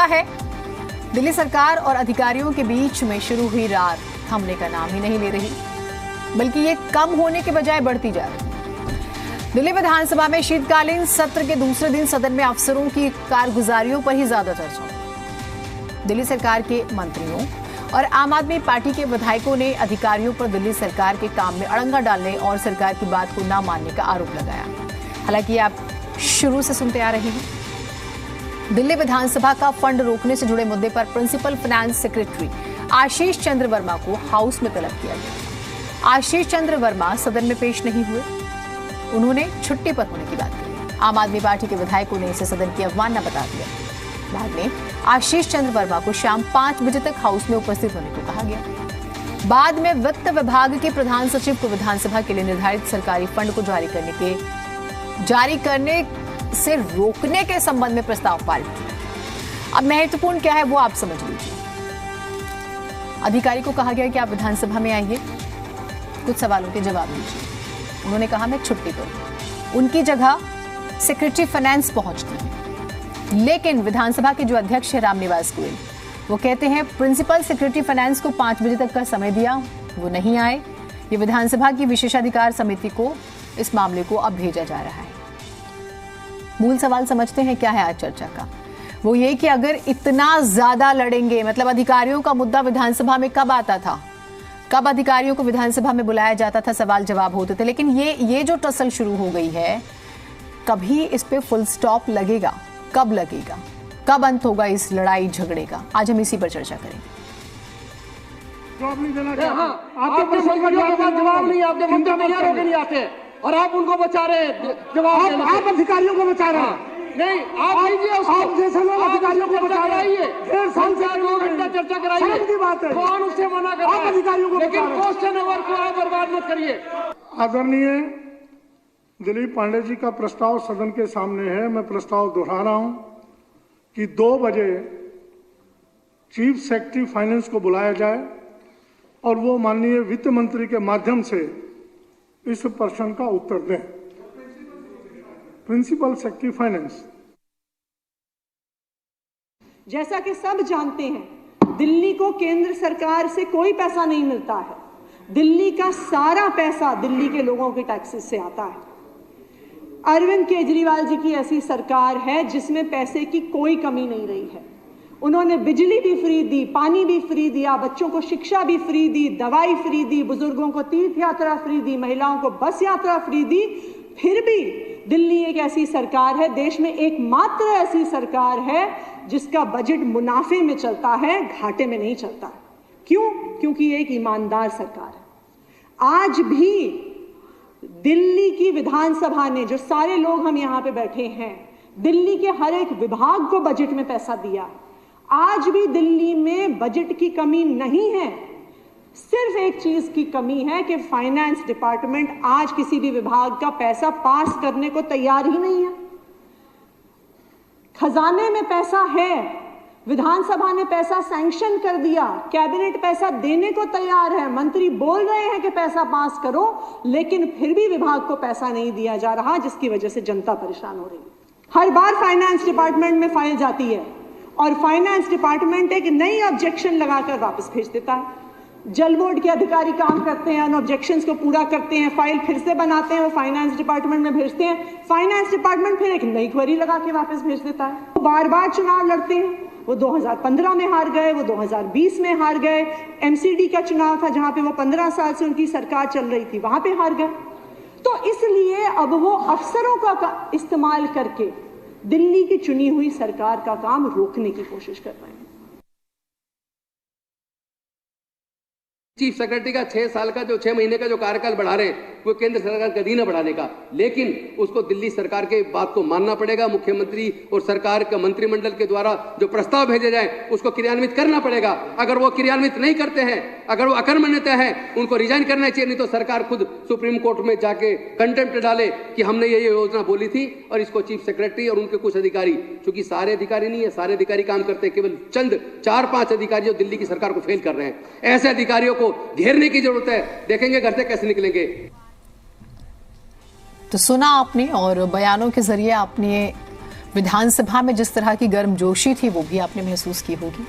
लगता है दिल्ली सरकार और अधिकारियों के बीच में शुरू हुई रार थमने का नाम ही नहीं ले रही, बल्कि ये कम होने के बजाय बढ़ती जा रही है। दिल्ली विधानसभा में शीतकालीन सत्र के दूसरे दिन सदन में अफसरों की कारगुजारियों पर ही ज्यादा चर्चा हुई। दिल्ली सरकार के मंत्रियों और आम आदमी पार्टी के विधायकों ने अधिकारियों पर दिल्ली सरकार के काम में अड़ंगा डालने और सरकार की बात को न मानने का आरोप लगाया। हालांकि आप शुरू से सुनते आ रहे हैं, दिल्ली विधानसभा का फंड रोकने से जुड़े मुद्दे पर प्रिंसिपल फाइनेंस सेक्रेटरी आशीष चंद्र वर्मा को हाउस में तलब किया गया। आशीष चंद्र वर्मा सदन में पेश नहीं हुए, उन्होंने छुट्टी पर होने की बात कही। आम आदमी पार्टी के विधायकों ने इसे सदन की अवमानना बता दिया। बाद में आशीष चंद्र वर्मा को शाम 5 बजे तक हाउस में उपस्थित होने को कहा गया। बाद में वित्त विभाग के प्रधान सचिव को विधानसभा के लिए निर्धारित सरकारी फंड को जारी करने से रोकने के संबंध में प्रस्ताव पारित किया। अब महत्वपूर्ण क्या है वो आप समझ लीजिए। अधिकारी को कहा गया कि आप विधानसभा में आइए, कुछ सवालों के जवाब दीजिए। उन्होंने कहा मैं छुट्टी पर हूं। उनकी जगह सेक्रेटरी फाइनेंस पहुंचती है, लेकिन विधानसभा के जो अध्यक्ष है रामनिवास गोयल, वो कहते हैं प्रिंसिपल सेक्रेटरी फाइनेंस को 5 बजे तक का समय दिया, वो नहीं आए। ये विधानसभा की विशेषाधिकार समिति को इस मामले को अब भेजा जा रहा है। मूल सवाल समझते हैं क्या है आज चर्चा का, वो ये कि अगर इतना ज्यादा लड़ेंगे, मतलब अधिकारियों का मुद्दा विधानसभा में कब आता था, कब अधिकारियों को विधानसभा में बुलाया जाता था, सवाल जवाब होते थे, लेकिन ये जो टसल शुरू हो गई है, कभी इस पे फुल स्टॉप लगेगा, कब लगेगा, कब अंत होगा इस लड़ाई झगड़े का, आज हम इसी पर चर्चा करेंगे। जवाब नहीं देना क्या? आपके प्रश्न का जवाब नहीं, आपके मंत्री तैयार होकर नहीं आते और आप उनको बचा रहे हैं। जवाब आप अधिकारियों को बचा रहे हैं। नहीं, आप जैसे लोग अधिकारियों को बचा रहे हैं। 1.5 साल से 2 घंटा चर्चा कराइए, की बात है, कौन उससे मना कर रहा है? आप अधिकारियों को, लेकिन क्वेश्चन आवर को आप बर्बाद मत करिए। आदरणीय दिलीप पांडे जी का प्रस्ताव सदन के सामने है। मैं प्रस्ताव दोहरा रहा हूं कि 2 बजे चीफ सेक्रेटरी फाइनेंस को बुलाया जाए और वो माननीय वित्त मंत्री के माध्यम से इस प्रश्न का उत्तर दें। Principal secretary finance. जैसा कि सब जानते हैं, दिल्ली को केंद्र सरकार से कोई पैसा नहीं मिलता है। दिल्ली का सारा पैसा दिल्ली के लोगों के टैक्सेस से आता है। अरविंद केजरीवाल जी की ऐसी सरकार है जिसमें पैसे की कोई कमी नहीं रही है। उन्होंने बिजली भी फ्री दी, पानी भी फ्री दिया, बच्चों को शिक्षा भी फ्री दी, दवाई फ्री दी, बुजुर्गों को तीर्थ यात्रा फ्री दी, महिलाओं को बस यात्रा फ्री दी। फिर भी दिल्ली एक ऐसी सरकार है, देश में एकमात्र ऐसी सरकार है जिसका बजट मुनाफे में चलता है, घाटे में नहीं चलता। क्यों? क्योंकि ये एक ईमानदार सरकार है। आज भी दिल्ली की विधानसभा ने, जो सारे लोग हम यहाँ पे बैठे हैं, दिल्ली के हर एक विभाग को बजट में पैसा दिया। आज भी दिल्ली में बजट की कमी नहीं है। सिर्फ एक चीज की कमी है कि फाइनेंस डिपार्टमेंट आज किसी भी विभाग का पैसा पास करने को तैयार ही नहीं है। खजाने में पैसा है, विधानसभा ने पैसा सैंक्शन कर दिया, कैबिनेट पैसा देने को तैयार है, मंत्री बोल रहे हैं कि पैसा पास करो, लेकिन फिर भी विभाग को पैसा नहीं दिया जा रहा, जिसकी वजह से जनता परेशान हो रही है। हर बार फाइनेंस डिपार्टमेंट में फाइल जाती है और फाइनेंस डिपार्टमेंट एक नई ऑब्जेक्शन लगाकर वापस भेज देता है। जल बोर्ड के अधिकारी काम करते हैं, उन ऑब्जेक्शंस को पूरा करते हैं, फाइल फिर से बनाते हैं, वो फाइनेंस डिपार्टमेंट में भेजते हैं। फाइनेंस डिपार्टमेंट फिर एक नई क्वेरी लगा के वापस भेज देता है। वो बार बार चुनाव लड़ते हैं। वो 2015 में हार गए, वो 2020 में हार गए, एमसीडी का चुनाव था जहां पे वो 15 साल से उनकी सरकार चल रही थी, वहां पे हार गए। तो इसलिए अब वो अफसरों का इस्तेमाल करके दिल्ली की चुनी हुई सरकार का काम रोकने की कोशिश कर रहे हैं। चीफ सेक्रेटरी का 6 महीने का जो कार्यकाल बढ़ा रहे हैं वो केंद्र सरकार का अधीन बढ़ाने का, लेकिन उसको दिल्ली सरकार के बात को मानना पड़ेगा। मुख्यमंत्री और सरकार का मंत्रिमंडल के द्वारा जो प्रस्ताव भेजे जाए उसको क्रियान्वित करना पड़ेगा। अगर वो क्रियान्वित नहीं करते हैं, अगर वो अकर्मण्यता है, उनको रिजाइन करना चाहिए, नहीं तो सरकार खुद सुप्रीम कोर्ट में जाके कंटेम्प्ट डाले कि हमने ये योजना बोली थी। और इसको चीफ सेक्रेटरी और उनके कुछ अधिकारी, चूंकि सारे अधिकारी नहीं है, सारे अधिकारी काम करते हैं, केवल चंद 4-5 अधिकारी जो दिल्ली की सरकार को फेल कर रहे हैं, ऐसे अधिकारियों को घेरने की जरूरत है। देखेंगे घर से कैसे निकलेंगे। तो सुना आपने, और बयानों के जरिए आपने विधानसभा में जिस तरह की गर्मजोशी थी वो भी आपने महसूस की होगी।